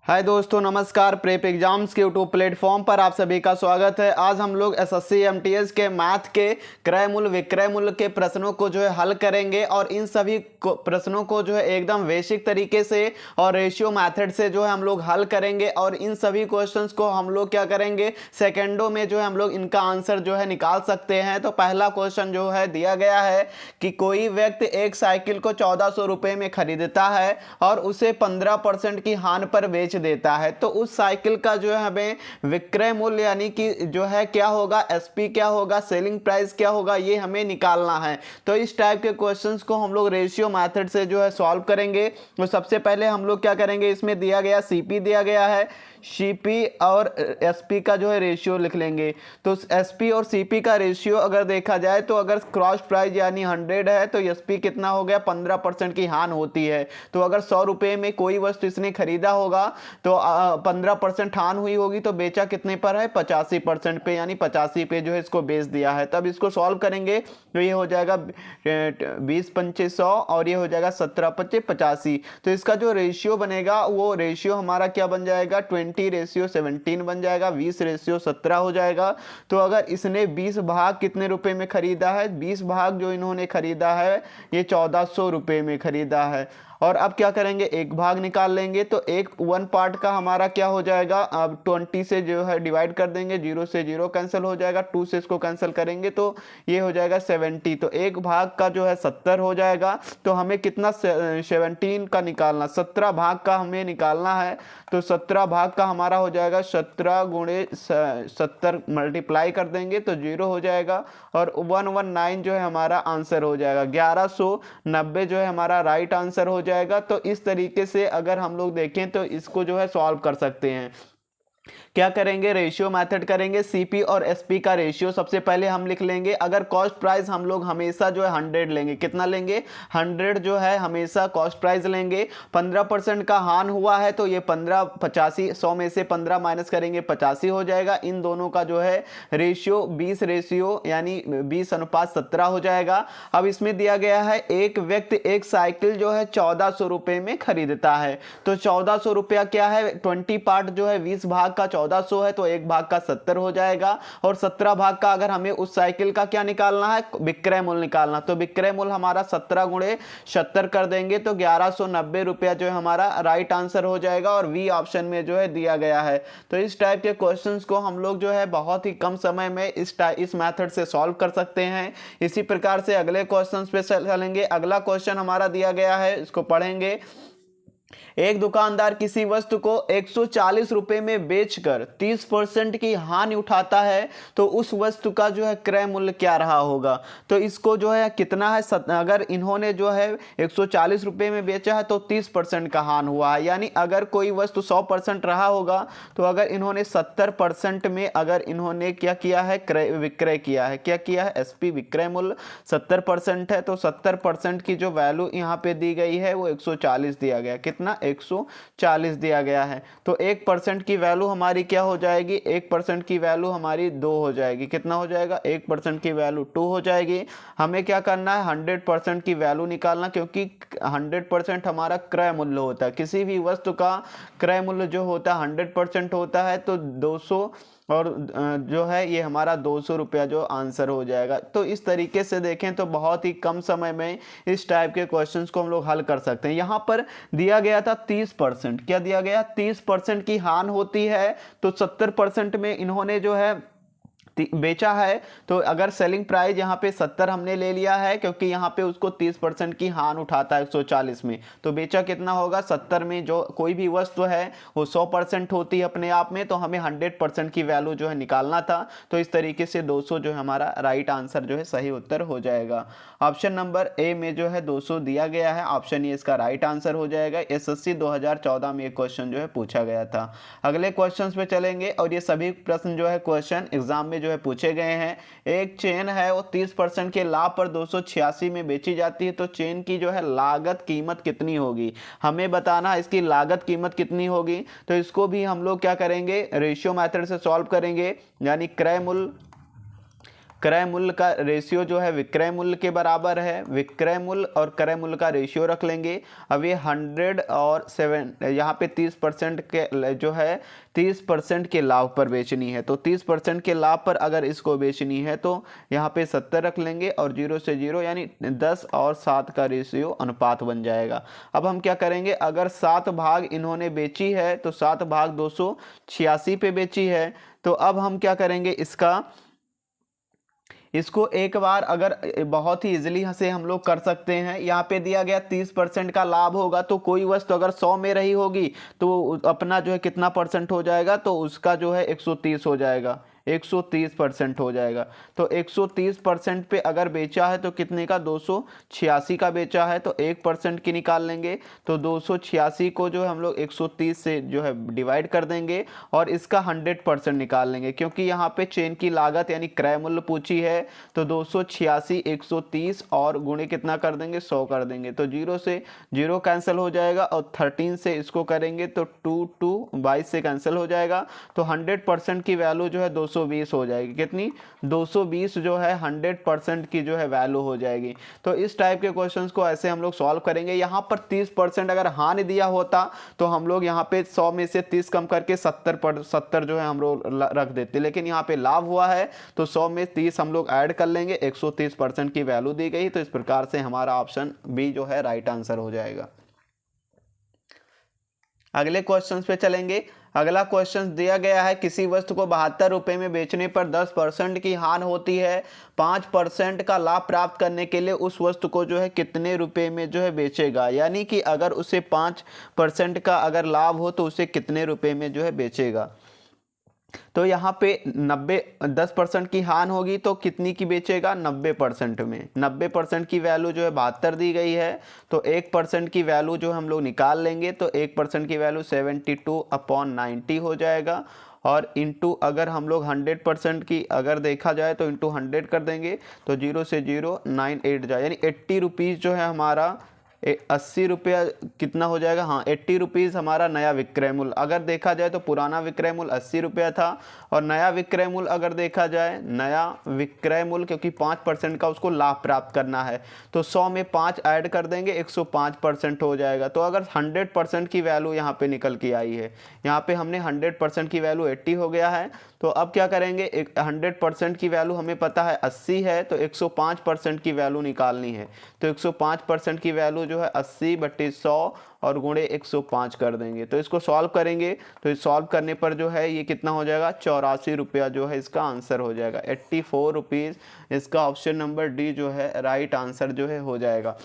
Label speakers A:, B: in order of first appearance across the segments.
A: हाय दोस्तों, नमस्कार। Prep exams के यूट्यूब प्लेटफॉर्म पर आप सभी का स्वागत है। आज हम लोग एसएससी एमटीएस के मैथ के क्रय मूल्य विक्रय मूल्य के प्रश्नों को हल करेंगे और इन सभी प्रश्नों को एकदम बेसिक तरीके से और रेशियो मेथड से हम लोग हल करेंगे और इन सभी क्वेश्चंस को हम लोग क्या करेंगे, सेकेंडों में हम लोग इनका आंसर निकाल सकते हैं। तो पहला क्वेश्चन दिया गया है कि कोई व्यक्ति एक साइकिल को 1400 रुपये में खरीदता है और उसे 15% की हानि पर बेच देता है, तो उस साइकिल का हमें विक्रय मूल्य यानी कि क्या होगा, एसपी क्या होगा, सेलिंग प्राइस क्या होगा, ये हमें निकालना है। तो इस टाइप के क्वेश्चंस को हम लोग रेशियो मेथड से सॉल्व करेंगे। तो सबसे पहले हम लोग क्या करेंगे, इसमें दिया गया सीपी दिया गया है, सीपी और एसपी का रेशियो लिख लेंगे। तो एसपी और सीपी का रेशियो अगर देखा जाए तो अगर क्रॉस प्राइस यानी 100 है तो एसपी कितना हो गया, 15% की हानि होती है। तो अगर 100 रुपये में कोई वस्तु इसने खरीदा होगा तो 15% हानि हुई होगी, तो बेचा कितने पर है, 85% पे, यानी 85 पे इसको बेच दिया है। तब इसको सॉल्व करेंगे तो ये हो जाएगा 20 पंचे 100 और ये हो जाएगा 17 पच्चे 85। तो इसका रेशियो बनेगा वो रेशियो हमारा क्या बन जाएगा, 20:17 बन जाएगा, 20:17 हो जाएगा। तो अगर इसने 20 भाग कितने रुपए में खरीदा है, 20 भाग इन्होंने खरीदा है ये 1400 रुपये में खरीदा है। और अब क्या करेंगे, एक भाग निकाल लेंगे। तो एक 1 पार्ट का हमारा क्या हो जाएगा, अब 20 से डिवाइड कर देंगे, 0 से 0 कैंसिल हो जाएगा, 2 से इसको कैंसिल करेंगे तो ये हो जाएगा 70। तो एक भाग का 70 हो जाएगा। तो हमें कितना 17 का निकालना, 17 भाग का हमें निकालना है। तो 17 भाग का हमारा हो जाएगा 17 गुणे 70 मल्टीप्लाई कर देंगे तो 0 हो जाएगा और 119 हमारा आंसर हो जाएगा। 1190 हमारा राइट आंसर हो जाएगा। तो इस तरीके से अगर हम लोग देखें तो इसको सॉल्व कर सकते हैं। क्या करेंगे, रेशियो मेथड करेंगे। सीपी और एसपी का रेशियो सबसे पहले हम लिख लेंगे। अगर कॉस्ट प्राइस हम लोग हमेशा 100 लेंगे, कितना लेंगे, 100 हमेशा कॉस्ट प्राइस लेंगे। 15% का हानि हुआ है तो ये 15 85, 100 में से 15 माइनस करेंगे 85 हो जाएगा। इन दोनों का रेशियो 20 रेशियो यानी 20:17 हो जाएगा। अब इसमें दिया गया है एक व्यक्ति एक साइकिल 1400 रुपये में खरीदता है। तो 1400 रुपया क्या है, 20 पार्ट 20 भाग का 1400 है तो एक भाग का 70 हो जाएगा और 17 भाग का अगर हमें उस साइकिल का क्या निकालना है, विक्रय मूल्य निकालना। तो विक्रय मूल्य हमारा 17 गुणे 70 कर देंगे तो 1190 रुपया हमारा राइट आंसर हो जाएगा और वी ऑप्शन में दिया गया है। तो इस टाइप के क्वेश्चंस को हम लोग बहुत ही कम समय में इस मेथड से सॉल्व कर सकते हैं। इसी प्रकार से अगले क्वेश्चंस पे चलेंगे। अगला क्वेश्चन हमारा दिया गया है, इसको पढ़ेंगे। एक दुकानदार किसी वस्तु को 140 रुपए में बेचकर 30% की हानि उठाता है तो उस वस्तु का क्रय मूल्य क्या रहा होगा। तो इसको कितना है, अगर इन्होंने 140 रुपए में बेचा है तो 30% का हानि हुआ है। यानी अगर कोई वस्तु 100% रहा होगा तो अगर इन्होंने 70% में अगर इन्होंने क्या किया है, क्रय विक्रय किया है, क्या किया है, एसपी विक्रय मूल्य 70% है तो 70% की वैल्यू यहाँ पे दी गई है वो 140 दिया गया, कितना 140 दिया गया है। तो 1% की वैल्यू हमारी क्या हो जाएगी, 1% की वैल्यू हमारी 2 हो जाएगी। कितना हो जाएगा, 1% की वैल्यू 2 हो जाएगी। हमें क्या करना है, 100% की वैल्यू निकालना, क्योंकि 100% हमारा क्रय मूल्य होता है। किसी भी वस्तु का क्रय मूल्य होता है 100% होता है। तो 200 और ये हमारा 200 रुपया आंसर हो जाएगा। तो इस तरीके से देखें तो बहुत ही कम समय में इस टाइप के क्वेश्चंस को हम लोग हल कर सकते हैं। यहाँ पर दिया गया था 30%, क्या दिया गया, 30% की हानि होती है। तो 70% में इन्होंने बेचा है। तो अगर सेलिंग प्राइस यहाँ पे 70 हमने ले लिया है, क्योंकि यहाँ पे उसको 30% की हानि उठाता है 140 में, तो बेचा कितना होगा, 70 में कोई भी वस्तु है वो 100% होती है अपने आप में, तो हमें 100% की वैल्यू निकालना था। तो इस तरीके से 200 हमारा राइट आंसर सही उत्तर हो जाएगा। ऑप्शन नंबर ए में 200 दिया गया है, ऑप्शन ए इसका राइट आंसर हो जाएगा। एसएससी 2014 में एक क्वेश्चन पूछा गया था। अगले क्वेश्चन पे चलेंगे और ये सभी प्रश्न क्वेश्चन एग्जाम में पूछे गए हैं। एक चेन है वो 30% के लाभ पर 286 में बेची जाती है। तो चेन की लागत कीमत कितनी होगी, हमें बताना है इसकी लागत कीमत कितनी होगी। तो इसको भी हम लोग क्या करेंगे, रेशियो मेथड से सॉल्व करेंगे। यानी क्रय मूल्य का रेशियो जो है विक्रय मूल्य के बराबर है, विक्रय मूल्य और क्रय मूल्य का रेशियो रख लेंगे। अब ये 100 और 7 यहाँ पे 30% के जो है 30% के लाभ पर बेचनी है, तो 30% के लाभ पर अगर इसको बेचनी है तो यहाँ पे 70 रख लेंगे और 0 से 0 यानी 10 और 7 का रेशियो अनुपात बन जाएगा। अब हम क्या करेंगे, अगर 7 भाग इन्होंने बेची है तो 7 भाग 286 पे बेची है, तो अब हम क्या करेंगे, इसको एक बार अगर बहुत ही इजीली से हम लोग कर सकते हैं। यहाँ पे दिया गया 30% का लाभ होगा, तो कोई वस्तु अगर 100 में रही होगी तो अपना जो है कितना परसेंट हो जाएगा, तो उसका जो है 130 हो जाएगा, 130% हो जाएगा। तो 130% पे अगर बेचा है तो कितने का, 286 का बेचा है, तो 1% की निकाल लेंगे, तो 286 को जो है हम लोग 130 से जो है डिवाइड कर देंगे और इसका 100% निकाल लेंगे, क्योंकि यहाँ पे चेन की लागत यानी क्रय मूल्य पूछी है। तो 286 130 और गुणे कितना कर देंगे, 100 कर देंगे, तो 0 से 0 कैंसिल हो जाएगा और 13 से इसको करेंगे तो 22 से कैंसिल हो जाएगा। तो 100% की वैल्यू जो है 220 हो जाएगी, कितनी, 220 जो है 100% की जो है वैल्यू हो जाएगी। तो इस टाइप के क्वेश्चंस को ऐसे हम लोग सॉल्व करेंगे। यहाँ पर 30% अगर हानि दिया होता तो हम लोग यहाँ पे 100 में से 30 कम करके 70 जो है हम लोग रख देते, लेकिन यहाँ पे लाभ हुआ है तो 100 में 30 हम लोग ऐड कर लेंगे, 130% की वैल्यू दी गई। तो इस प्रकार से हमारा ऑप्शन बी जो है राइट आंसर हो जाएगा। अगले क्वेश्चन पे चलेंगे। अगला क्वेश्चन दिया गया है, किसी वस्तु को 72 रुपये में बेचने पर 10% की हानि होती है, 5% का लाभ प्राप्त करने के लिए उस वस्तु को जो है कितने रुपए में जो है बेचेगा, यानी कि अगर उसे 5% का अगर लाभ हो तो उसे कितने रुपए में जो है बेचेगा। तो यहाँ पे 10% की हानि होगी तो कितनी की बेचेगा, 90% में। 90% की वैल्यू जो है 72 दी गई है, तो 1% की वैल्यू जो हम लोग निकाल लेंगे, तो 1% की वैल्यू 72/90 हो जाएगा। और इंटू अगर हम लोग 100% की अगर देखा जाए तो इंटू 100 कर देंगे, तो 0 से 0 98 जाए, यानी 80 रुपीज़ जो है हमारा 80 रुपया कितना हो जाएगा, हाँ 80 रुपीज़ हमारा नया विक्रय मूल्य। अगर देखा जाए तो पुराना विक्रय मूल्य 80 रुपया था और नया विक्रय मूल्य अगर देखा जाए, नया विक्रय मूल्य क्योंकि 5% का उसको लाभ प्राप्त करना है, तो 100 में 5 ऐड कर देंगे, 105% हो जाएगा। तो अगर 100% की वैल्यू यहाँ पे निकल के आई है, यहाँ पे हमने 100% की वैल्यू 80 हो गया है, तो अब क्या करेंगे, 100% की वैल्यू हमें पता है 80 है, तो 105% की वैल्यू निकालनी है। तो 105% की वैल्यू जो है 80/100 और गुणे 105 कर देंगे। तो इसको सॉल्व करेंगे, तो इस सॉल्व करने पर जो है ये कितना हो जाएगा, 84 रुपया जो है इसका आंसर हो जाएगा, 84 रुपीज़। इसका ऑप्शन नंबर डी जो है राइट आंसर जो है हो जाएगा।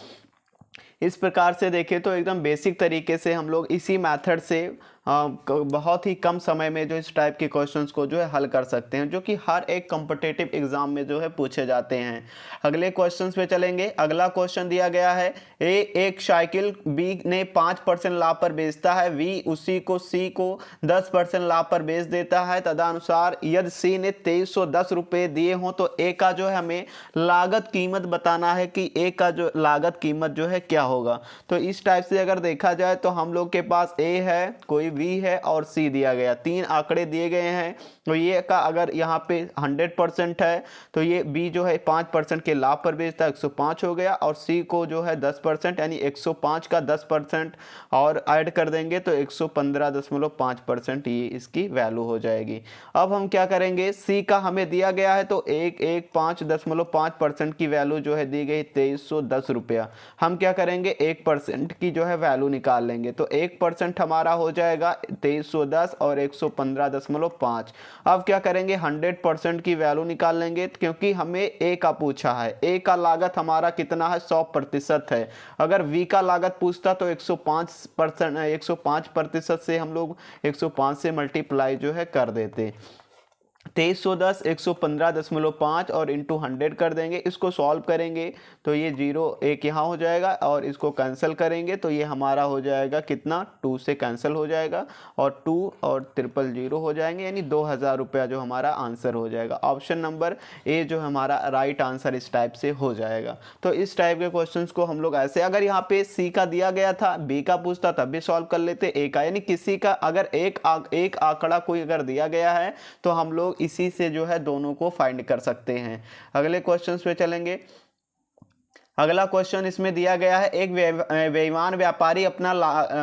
A: इस प्रकार से देखें तो एकदम बेसिक तरीके से हम लोग इसी मेथड से बहुत ही कम समय में जो इस टाइप के क्वेश्चंस को जो है हल कर सकते हैं, जो कि हर एक कॉम्पिटिटिव एग्जाम में जो है पूछे जाते हैं। अगले क्वेश्चंस पे चलेंगे। अगला क्वेश्चन दिया गया है, ए एक साइकिल बी ने 5% लाभ पर बेचता है, वी उसी को सी को 10% लाभ पर बेच देता है। तदनुसार यदि सी ने 2310 रुपये दिए हों तो ए का जो है हमें लागत कीमत बताना है कि ए का जो लागत कीमत जो है क्या होगा। तो इस टाइप से अगर देखा जाए तो हम लोग के पास ए है, कोई वी है और सी दिया गया, 3 आंकड़े दिए गए हैं। तो ये का अगर यहाँ पे 100% है तो ये बी जो है 5% के लाभ पर बेचता है, 105 हो गया, और सी को जो है 10% यानी 105 का 10% और ऐड कर देंगे तो 115.5% ये इसकी वैल्यू हो जाएगी। अब हम क्या करेंगे, सी का हमें दिया गया है तो 115.5% की वैल्यू जो है दी गई 2310 रुपया। हम क्या करेंगे, 1% की जो है वैल्यू निकाल लेंगे, तो 1% हमारा हो जाएगा 2310 और 115.5। अब क्या करेंगे, 100% की वैल्यू निकाल लेंगे, क्योंकि हमें ए का पूछा है। ए का लागत हमारा कितना है, 100% है। अगर वी का लागत पूछता तो 105% से हम लोग 105 से मल्टीप्लाई जो है कर देते। 2310 115.5 और इंटू 100 कर देंगे। इसको सॉल्व करेंगे तो ये 0 एक यहाँ हो जाएगा और इसको कैंसिल करेंगे तो ये हमारा हो जाएगा कितना, 2 से कैंसिल हो जाएगा और 2 और 000 हो जाएंगे, यानी 2000 रुपया जो हमारा आंसर हो जाएगा। ऑप्शन नंबर ए जो हमारा राइट आंसर इस टाइप से हो जाएगा। तो इस टाइप के क्वेश्चंस को हम लोग ऐसे, अगर यहाँ पे सी का दिया गया था, बी का पूछता तब भी सॉल्व कर लेते, ए का, यानी किसी का अगर एक आंकड़ा कोई अगर दिया गया है तो हम लोग इसी से जो है दोनों को फाइंड कर सकते हैं। अगले क्वेश्चन पे चलेंगे। अगला क्वेश्चन इसमें दिया गया है, एक बेईमान व्यापारी अपना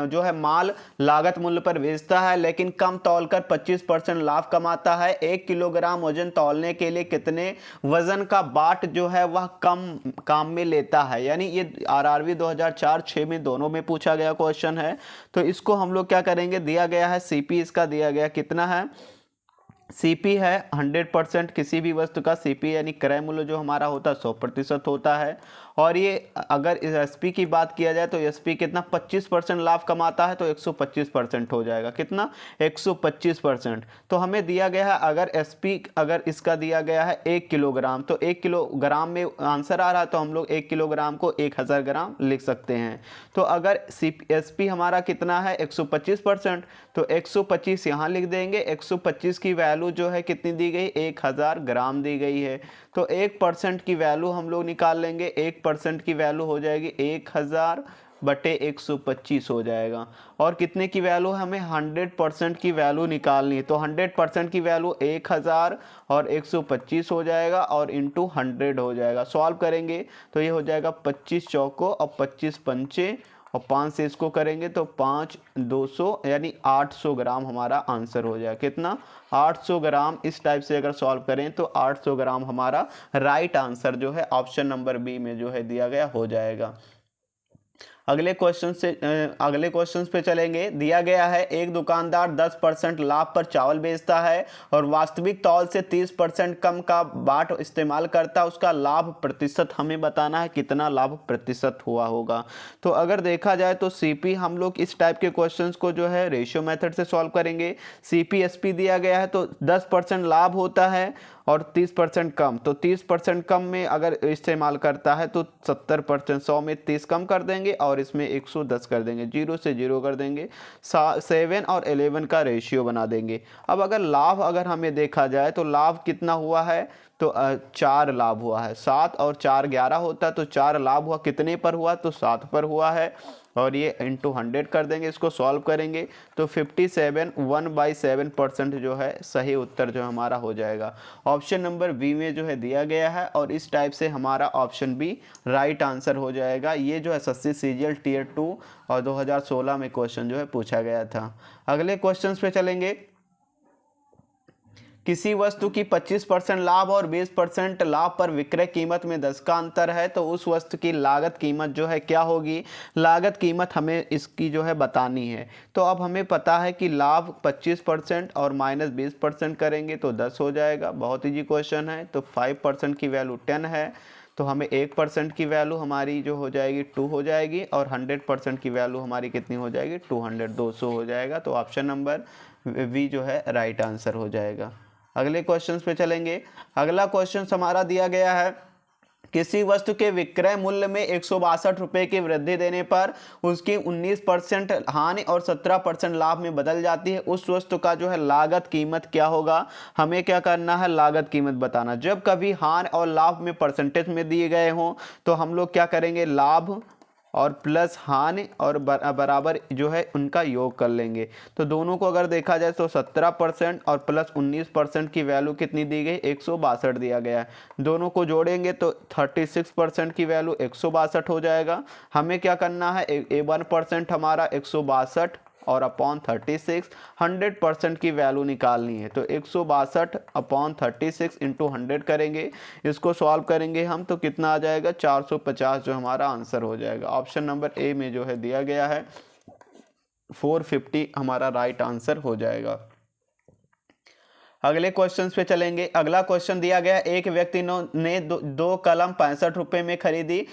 A: जो है माल लागत मूल्य पर बेचता है लेकिन कम तौलकर 25% लाभ कमाता है। 1 किलोग्राम वजन तौलने के लिए कितने वजन का बाट जो है वह कम काम में लेता है। यानी ये आरआरबी 2004-06 में दोनों में पूछा गया क्वेश्चन है। तो इसको हम लोग क्या करेंगे, दिया गया है सीपी, इसका दिया गया कितना है, सीपी है 100%, किसी भी वस्तु का सीपी यानी क्रय मूल्य जो हमारा होता है 100% होता है। और ये अगर इस एसपी की बात किया जाए तो एसपी कितना 25% लाभ कमाता है, तो 125% हो जाएगा। कितना, 125%। तो हमें दिया गया है अगर एसपी, अगर इसका दिया गया है 1 किलोग्राम, तो 1 किलोग्राम में आंसर आ रहा है तो हम लोग 1 किलोग्राम को 1000 ग्राम लिख सकते हैं। तो अगर एसपी हमारा कितना है 125%, तो 125 यहाँ लिख देंगे। 125 की वैल्यू जो है कितनी दी गई, 1000 ग्राम दी गई है। तो 1% की वैल्यू हम लोग निकाल लेंगे। 1% की वैल्यू हो जाएगी 1000 बटे 125 हो जाएगा। और कितने की वैल्यू, हमें 100% की वैल्यू निकालनी है। तो 100% की वैल्यू 1000 और 125 हो जाएगा और इंटू 100 हो जाएगा। सॉल्व करेंगे तो ये हो जाएगा 25 चौको और 25 पंचे और 5 से इसको करेंगे तो 5 200 यानी 800 ग्राम हमारा आंसर हो जाएगा। कितना, 800 ग्राम। इस टाइप से अगर सॉल्व करें तो 800 ग्राम हमारा राइट आंसर जो है ऑप्शन नंबर बी में जो है दिया गया हो जाएगा। अगले क्वेश्चन पे चलेंगे। दिया गया है एक दुकानदार 10% लाभ पर चावल बेचता है और वास्तविक तौल से 30% कम का बाट इस्तेमाल करता है। उसका लाभ प्रतिशत हमें बताना है, कितना लाभ प्रतिशत हुआ होगा। तो अगर देखा जाए तो सीपी हम लोग इस टाइप के क्वेश्चंस को जो है रेशियो मेथड से सॉल्व करेंगे। सीपी एसपी दिया गया है तो 10% लाभ होता है और 30% कम, तो 30% कम में अगर इस्तेमाल करता है तो 70%, 100 में 30 कम कर देंगे और इसमें 110 कर देंगे, 0 से 0 कर देंगे, 7 और 11 का रेशियो बना देंगे। अब अगर लाभ अगर हमें देखा जाए तो लाभ कितना हुआ है, तो 4 लाभ हुआ है। 7 और 4 11 होता, तो 4 लाभ हुआ, कितने पर हुआ, तो 7 पर हुआ है। और ये इंटू 100 कर देंगे, इसको सॉल्व करेंगे तो 57 1/7% जो है सही उत्तर जो हमारा हो जाएगा। ऑप्शन नंबर बी में जो है दिया गया है और इस टाइप से हमारा ऑप्शन बी राइट आंसर हो जाएगा। ये जो है एसएससी सीजीएल टियर 2 और 2016 में क्वेश्चन जो है पूछा गया था। अगले क्वेश्चन पे चलेंगे। किसी वस्तु की 25% लाभ और 20% लाभ पर विक्रय कीमत में 10 का अंतर है, तो उस वस्तु की लागत कीमत जो है क्या होगी। लागत कीमत हमें इसकी जो है बतानी है। तो अब हमें पता है कि लाभ 25% और माइनस 20% करेंगे तो 10 हो जाएगा। बहुत ईजी क्वेश्चन है। तो 5% की वैल्यू 10 है, तो हमें 1% की वैल्यू हमारी जो हो जाएगी 2 हो जाएगी और 100% की वैल्यू हमारी कितनी हो जाएगी 200 200 हो जाएगा। तो ऑप्शन नंबर वी जो है राइट आंसर हो जाएगा। अगले क्वेश्चन पे चलेंगे। अगला क्वेश्चन हमारा दिया गया है, किसी वस्तु के विक्रय मूल्य में 162 रुपये की वृद्धि देने पर उसकी 19% हानि और 17% लाभ में बदल जाती है। उस वस्तु का जो है लागत कीमत क्या होगा। हमें क्या करना है, लागत कीमत बताना। जब कभी हानि और लाभ में परसेंटेज में दिए गए हों तो हम लोग क्या करेंगे, लाभ और प्लस हानि और बराबर जो है उनका योग कर लेंगे। तो दोनों को अगर देखा जाए तो 17% और प्लस 19% की वैल्यू कितनी दी गई, 162 दिया गया है। दोनों को जोड़ेंगे तो 36% की वैल्यू 162 हो जाएगा। हमें क्या करना है, 1% हमारा 162 और अपॉन 36 100% की वैल्यू निकालनी है। तो 162 अपॉन 36 इंटू 100 करेंगे, इसको सॉल्व करेंगे हम तो कितना आ जाएगा 450 जो हमारा आंसर हो जाएगा। ऑप्शन नंबर ए में जो है दिया गया है 450 हमारा राइट आंसर हो जाएगा। अगले क्वेश्चन पे चलेंगे। अगला क्वेश्चन दिया गया, एक व्यक्ति ने दो कलम 65 रुपये में खरीदी।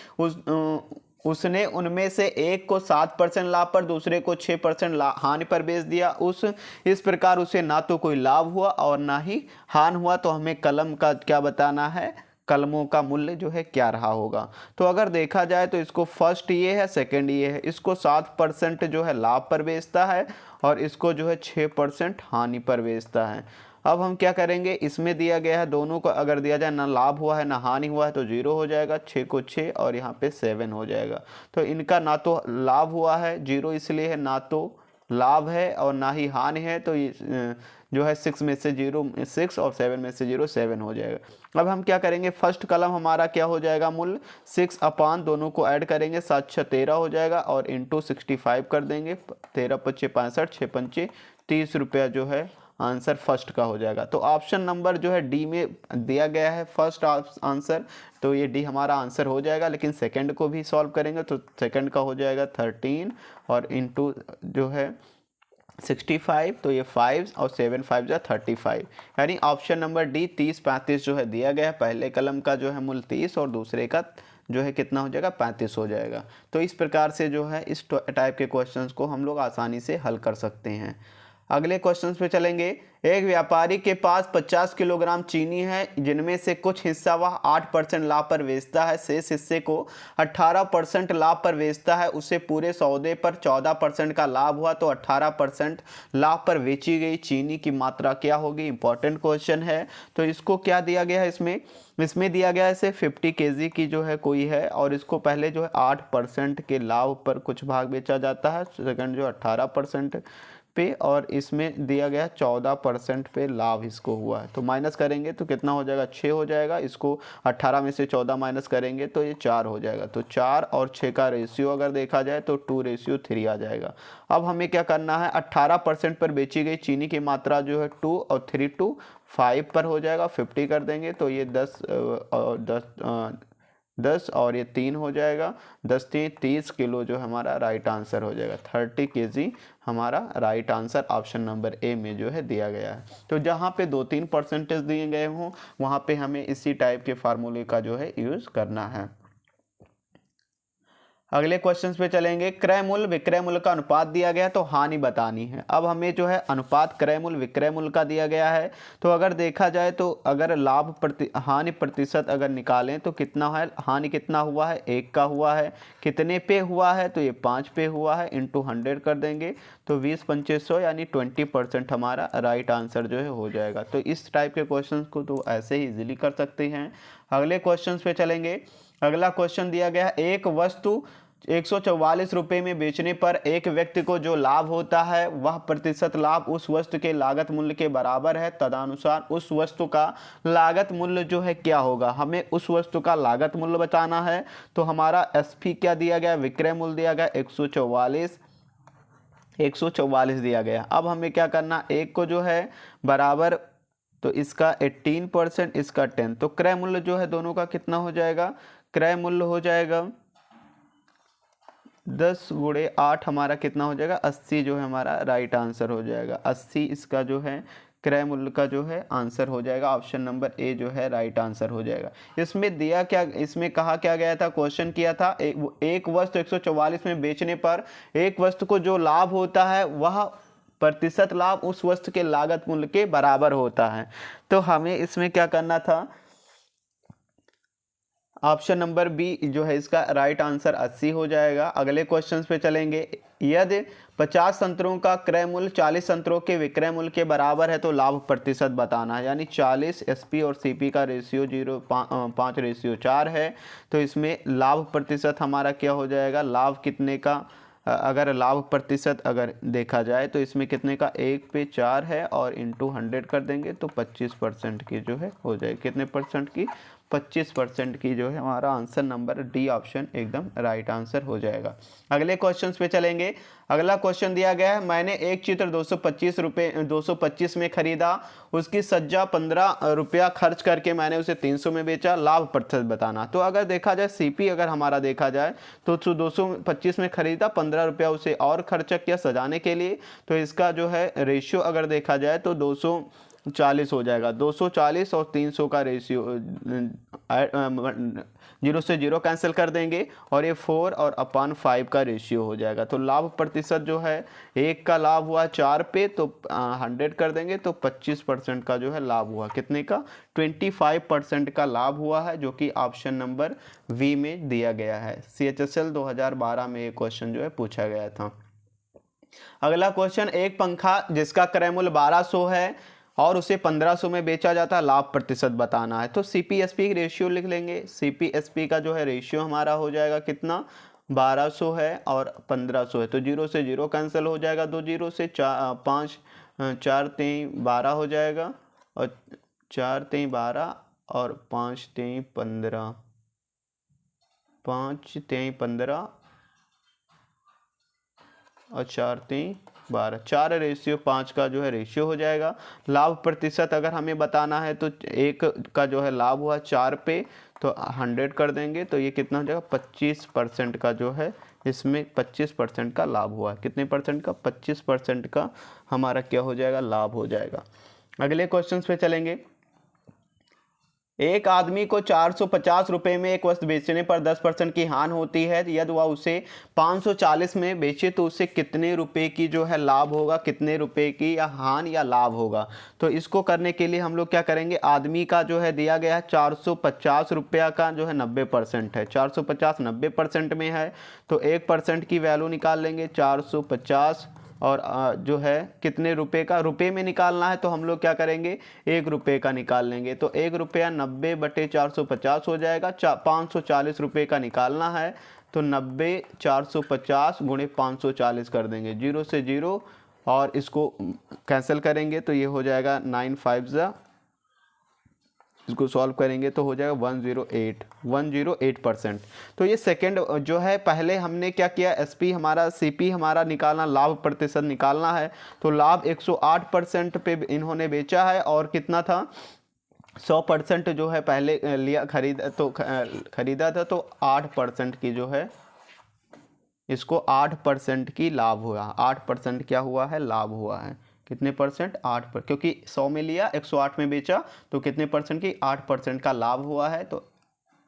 A: उसने उनमें से एक को 7% लाभ पर, दूसरे को 6% हानि पर बेच दिया। इस प्रकार उसे ना तो कोई लाभ हुआ और ना ही हानि हुआ। तो हमें कलम का क्या बताना है, कलमों का मूल्य जो है क्या रहा होगा। तो अगर देखा जाए तो इसको फर्स्ट ये है, सेकंड ये है। इसको 7% जो है लाभ पर बेचता है और इसको जो है 6% हानि पर बेचता है। अब हम क्या करेंगे, इसमें दिया गया है दोनों को अगर दिया जाए ना लाभ हुआ है ना हानि हुआ है तो 0 हो जाएगा। 6 को 6 और यहाँ पे 7 हो जाएगा। तो इनका ना तो लाभ हुआ है 0 इसलिए है, ना तो लाभ है और ना ही हानि है, तो ये जो है 6 में से 0 6 और 7 में से 0 7 हो जाएगा। अब हम क्या करेंगे, फर्स्ट कलम हमारा क्या हो जाएगा, मूल 6 अपान दोनों को ऐड करेंगे, 7 6 13 हो जाएगा और इंटू 65 कर देंगे, 13 पच्चे 65, 6 पंचे 30 रुपया जो है आंसर फर्स्ट का हो जाएगा। तो ऑप्शन नंबर जो है डी में दिया गया है फर्स्ट आंसर, तो ये डी हमारा आंसर हो जाएगा। लेकिन सेकंड को भी सॉल्व करेंगे तो सेकंड का हो जाएगा 13 और इंटू जो है 65, तो ये 5 और 7 5 जा 35, यानी ऑप्शन नंबर डी 30 35 जो है दिया गया है। पहले कलम का जो है मूल 30 और दूसरे का जो है कितना हो जाएगा 35 हो जाएगा। तो इस प्रकार से जो है इस टाइप के क्वेश्चंस को हम लोग आसानी से हल कर सकते हैं। अगले क्वेश्चन पे चलेंगे। एक व्यापारी के पास 50 किलोग्राम चीनी है, जिनमें से कुछ हिस्सा वह 8% लाभ पर बेचता है, शेष हिस्से को 18% लाभ पर बेचता है। उसे पूरे सौदे पर 14% का लाभ हुआ, तो 18% लाभ पर बेची गई चीनी की मात्रा क्या होगी। इंपॉर्टेंट क्वेश्चन है। तो इसको क्या दिया गया है, इसमें दिया गया है इसे 50 kg की जो है कोई है, और इसको पहले जो है 8% के लाभ पर कुछ भाग बेचा जाता है, सेकंड जो 18% पे, और इसमें दिया गया 14% पे लाभ इसको हुआ है। तो माइनस करेंगे तो कितना हो जाएगा, 6 हो जाएगा। इसको 18 में से 14 माइनस करेंगे तो ये 4 हो जाएगा। तो 4 और 6 का रेशियो अगर देखा जाए तो 2:3 आ जाएगा। अब हमें क्या करना है, 18% पर बेची गई चीनी की मात्रा जो है 2 और 3 2 5 पर हो जाएगा, 50 कर देंगे तो ये 10 और ये 3 हो जाएगा, 10 3 30 किलो जो हमारा राइट आंसर हो जाएगा। 30 kg हमारा right answer option number A में जो है दिया गया है। तो जहाँ पे 2-3 परसेंटेज दिए गए हों वहाँ पे हमें इसी टाइप के फार्मूले का जो है यूज़ करना है। अगले क्वेश्चन पे चलेंगे। क्रय मूल्य विक्रय मूल्य का अनुपात दिया गया, तो हानि बतानी है। अब हमें जो है अनुपात क्रय मूल्य विक्रय मूल्य का दिया गया है, तो अगर देखा जाए तो अगर हानि प्रतिशत अगर निकालें तो कितना है, हानि कितना हुआ है, 1 का हुआ है। कितने पे हुआ है, तो ये 5 पे हुआ है, इंटू 100 कर देंगे तो 20 पंचे 100 यानी 20% हमारा राइट आंसर जो है हो जाएगा। तो इस टाइप के क्वेश्चन को तो ऐसे ही इजीली कर सकते हैं। अगले क्वेश्चन पे चलेंगे। अगला क्वेश्चन दिया गया है, एक वस्तु 144 रुपये में बेचने पर एक व्यक्ति को जो लाभ होता है वह प्रतिशत लाभ उस वस्तु के लागत मूल्य के बराबर है। तदनुसार उस वस्तु का लागत मूल्य जो है क्या होगा। हमें उस वस्तु का लागत मूल्य बताना है। तो हमारा एसपी क्या दिया गया, विक्रय मूल्य दिया गया 144 दिया गया। अब हमें क्या करना, एक को जो है बराबर, तो इसका 18% इसका 10, तो क्रय मूल्य जो है दोनों का कितना हो जाएगा, क्रय मूल्य हो जाएगा 10 गुणे 8 हमारा कितना हो जाएगा 80 जो है हमारा राइट आंसर हो जाएगा। 80 इसका जो है क्रय मूल्य का जो है आंसर हो जाएगा। ऑप्शन नंबर ए जो है राइट आंसर हो जाएगा। इसमें दिया क्या, इसमें कहा क्या गया था, क्वेश्चन किया था एक वस्तु 144 में बेचने पर एक वस्तु को जो लाभ होता है वह प्रतिशत लाभ उस वस्तु के लागत मूल्य के बराबर होता है। तो हमें इसमें क्या करना था, ऑप्शन नंबर बी जो है इसका राइट आंसर 80 हो जाएगा। अगले क्वेश्चन पे चलेंगे। यदि 50 संतरों का क्रय मूल्य 40 संतरों के विक्रय मूल्य के बराबर है तो लाभ प्रतिशत बताना है, यानी 40 एसपी और सीपी का रेशियो 5:4 है। तो इसमें लाभ प्रतिशत हमारा क्या हो जाएगा, लाभ कितने का, अगर लाभ प्रतिशत अगर देखा जाए तो इसमें कितने का 1 पे 4 है और इंटू 100 कर देंगे तो 25% की जो है हो जाएगी। कितने परसेंट की, 25% की जो है हमारा आंसर नंबर डी ऑप्शन एकदम राइट आंसर हो जाएगा। अगले क्वेश्चन पे चलेंगे। अगला क्वेश्चन दिया गया है, मैंने एक चित्र 225 में खरीदा, उसकी सज्जा 15 रुपया खर्च करके मैंने उसे 300 में बेचा, लाभ प्रतिशत बताना। तो अगर देखा जाए सीपी अगर हमारा देखा जाए तो 225 में खरीदा, 15 रुपया उसे और खर्चा किया सजाने के लिए, तो इसका जो है रेशियो अगर देखा जाए तो 240 हो जाएगा। 240 और 300 का रेशियो 0 से 0 कैंसिल कर देंगे और ये 4 और अपान 5 का रेशियो हो जाएगा। तो लाभ प्रतिशत जो है 1 का लाभ हुआ 4 पे, तो 100 कर देंगे तो 25% का जो है लाभ हुआ। कितने का, 25% का लाभ हुआ है, जो कि ऑप्शन नंबर वी में दिया गया है। CHSL 2012 में ये क्वेश्चन जो है पूछा गया था। अगला क्वेश्चन, एक पंखा जिसका क्रय मूल्य 1200 है और उसे 1500 में बेचा जाता है, लाभ प्रतिशत बताना है। तो CPSP रेशियो लिख लेंगे। CPSP का जो है रेशियो हमारा हो जाएगा कितना, 1200 है और 1500 है, तो 0 से 0 कैंसिल हो जाएगा, 2 0 से 5 4 3 12 हो जाएगा, और 4 3 12 और 5 3 15, 5 3 15 और 4 3 12, 4:5 का जो है रेशियो हो जाएगा। लाभ प्रतिशत अगर हमें बताना है तो 1 का जो है लाभ हुआ 4 पे, तो 100 कर देंगे, तो ये कितना हो जाएगा 25% का जो है, इसमें 25% का लाभ हुआ है। कितने परसेंट का? 25% का हमारा क्या हो जाएगा? लाभ हो जाएगा। अगले क्वेश्चन पे चलेंगे। एक आदमी को 450 रुपये में एक वस्तु बेचने पर 10% की हानि होती है, यदि वह उसे 540 में बेचे तो उसे कितने रुपए की जो है लाभ होगा, कितने रुपए की या हानि या लाभ होगा? तो इसको करने के लिए हम लोग क्या करेंगे, आदमी का जो है दिया गया है 450 रुपया का जो है 90% है, 450 90% में है, तो 1% की वैल्यू निकाल लेंगे 450, और जो है कितने रुपए का, रुपए में निकालना है तो हम लोग क्या करेंगे, 1 रुपये का निकाल लेंगे, तो 1 रुपया 90/450 हो जाएगा। 540 रुपये का निकालना है तो 90 450 गुणे 540 कर देंगे, 0 से 0 और इसको कैंसिल करेंगे तो ये हो जाएगा 9 5 इसको सॉल्व करेंगे तो हो जाएगा 108%। तो ये सेकंड जो है, पहले हमने क्या किया, एसपी हमारा सीपी हमारा निकालना, लाभ प्रतिशत निकालना है, तो लाभ 108% पे इन्होंने बेचा है, और कितना था 100% जो है पहले लिया खरीदा था, तो 8% की जो है, इसको 8% की लाभ हुआ, 8% क्या हुआ है, लाभ हुआ है। कितने परसेंट? 8 क्योंकि 100 में लिया 108 में बेचा, तो कितने परसेंट की? 8% का लाभ हुआ है, तो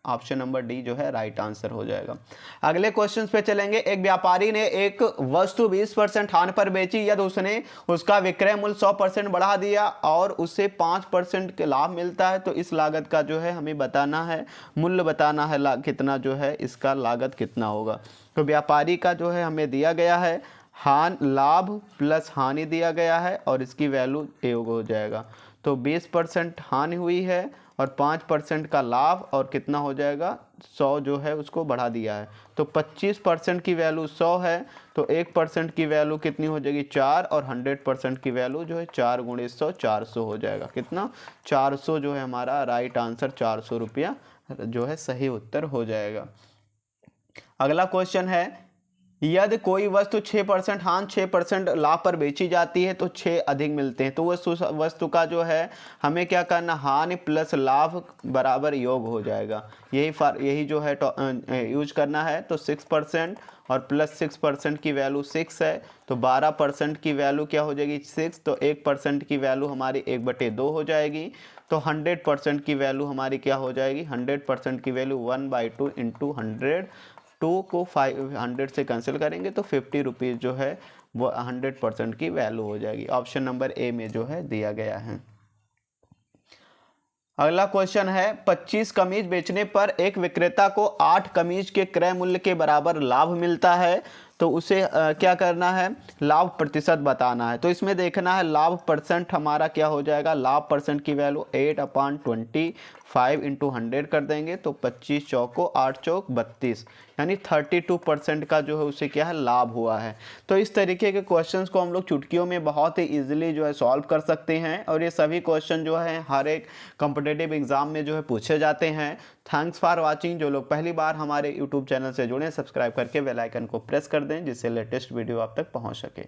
A: ऑप्शन नंबर डी जो है राइट आंसर हो जाएगा। अगले क्वेश्चन पे चलेंगे। एक व्यापारी ने एक वस्तु 20% हानि पर बेची, यदि उसने उसका विक्रय मूल्य 100% बढ़ा दिया और उसे 5% के लाभ मिलता है, तो इस लागत का जो है हमें बताना है, मूल्य बताना है, कितना जो है इसका लागत कितना होगा। तो व्यापारी का जो है हमें दिया गया है लाभ प्लस हानि दिया गया है, और इसकी वैल्यू योग हो जाएगा, तो 20% हानि हुई है और 5% का लाभ, और कितना हो जाएगा 100 जो है उसको बढ़ा दिया है, तो 25% की वैल्यू 100 है, तो 1% की वैल्यू कितनी हो जाएगी 4, और 100% की वैल्यू जो है 4 गुणे 100 400 हो जाएगा। कितना? 400 जो है हमारा राइट आंसर, 400 रुपया जो है सही उत्तर हो जाएगा। अगला क्वेश्चन है, यदि कोई वस्तु 6% हानि 6% लाभ पर बेची जाती है तो 6 अधिक मिलते हैं, तो वस्तु का जो है हमें क्या करना, हानि प्लस लाभ बराबर योग हो जाएगा, यही जो है यूज करना है। तो 6% और प्लस 6% की वैल्यू 6 है, तो 12% की वैल्यू क्या हो जाएगी 6, तो 1% की वैल्यू हमारी 1/2 हो जाएगी, तो 100% की वैल्यू हमारी क्या हो जाएगी, 100% की वैल्यू 1/2 इंटू 100, 2 को 500 से कैंसिल करेंगे तो 50 रुपीज़ जो है वो 100% की वैल्यू हो जाएगी। ऑप्शन नंबर ए में जो है दिया गया है। अगला क्वेश्चन है, 25 कमीज बेचने पर एक विक्रेता को 8 कमीज के क्रय मूल्य के बराबर लाभ मिलता है, तो उसे क्या करना है, लाभ प्रतिशत बताना है। तो इसमें देखना है लाभ परसेंट हमारा क्या हो जाएगा, लाभ परसेंट की वैल्यू 8/25 इंटू 100 कर देंगे, तो 25 चौको 8 चौक 32, यानी 32% का जो है उसे क्या है लाभ हुआ है। तो इस तरीके के क्वेश्चंस को हम लोग चुटकियों में बहुत ही ईजिली जो है सॉल्व कर सकते हैं, और ये सभी क्वेश्चन जो है हर एक कॉम्पिटिटिव एग्जाम में जो है पूछे जाते हैं। Thanks for watching. जो लोग पहली बार हमारे यूट्यूब चैनल से जुड़े, सब्सक्राइब करके बेल आइकन को प्रेस कर दें, जिससे लेटेस्ट वीडियो आप तक पहुंच सके।